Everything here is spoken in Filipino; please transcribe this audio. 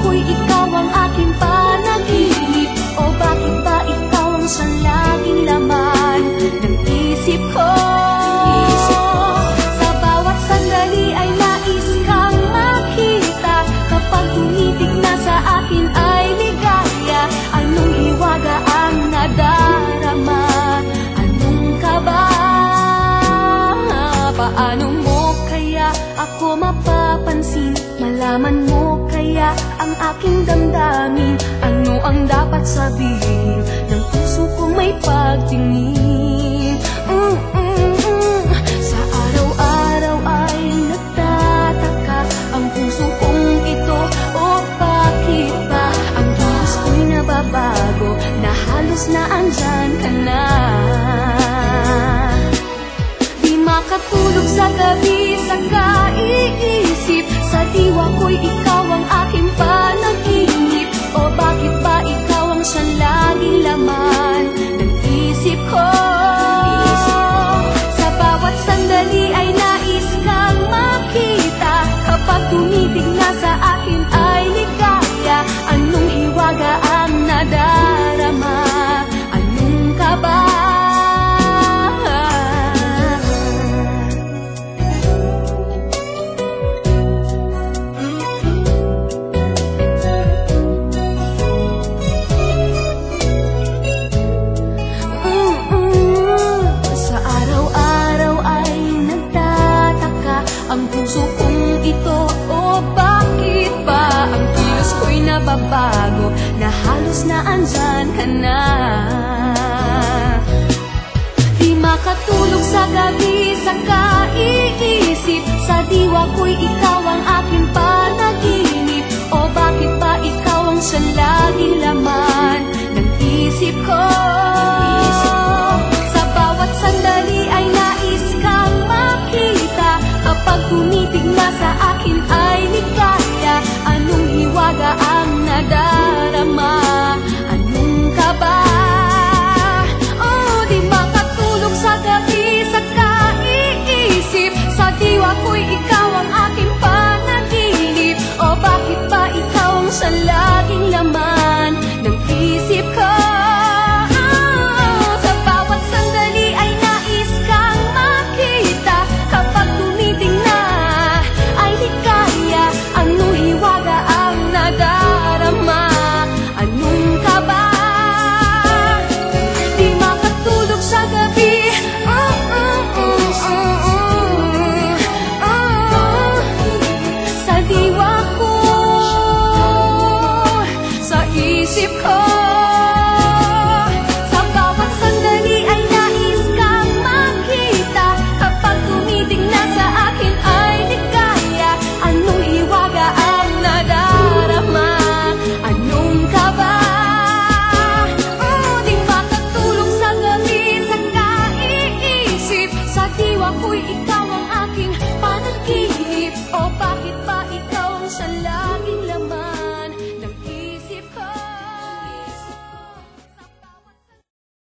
ko'y ikaw ang aking panaginip. O bakit ba ikaw ang siyang laging laman ng isip ko? Sa bawat sandali ay nais kang makita. Kapag tumitig na sa akin ay ligaya. Anong hiwaga ang nadarama? Anong kaba? Paano mo kaya ako mapapansin? Malaman mo kaya ang aking damdamin? Ano ang dapat sabihin ng puso kong may pagtingin? Sa araw-araw ay nagtataka ang puso kong ito. O bakit ba ang kilos ko'y nababago na halos na andyan ka na? Di makatulog sa gabi sa kaiisip. Sa diwa ko'y ikaw ang aking panaginip. O bakit ba ikaw ang siyang laging laman ng isip ko? Sa bawat sandali ay nais kang makita. Kapag tumitig na sa akin ay ligaya. Anong hiwaga ang nadarama? Anong kaba? Ang puso kong ito, o bakit ba ang kilos ko'y nababago na halos na andyan ka na? Di makatulog sa gabi sa kaiisip. Sa diwa ko'y ikaw ang aking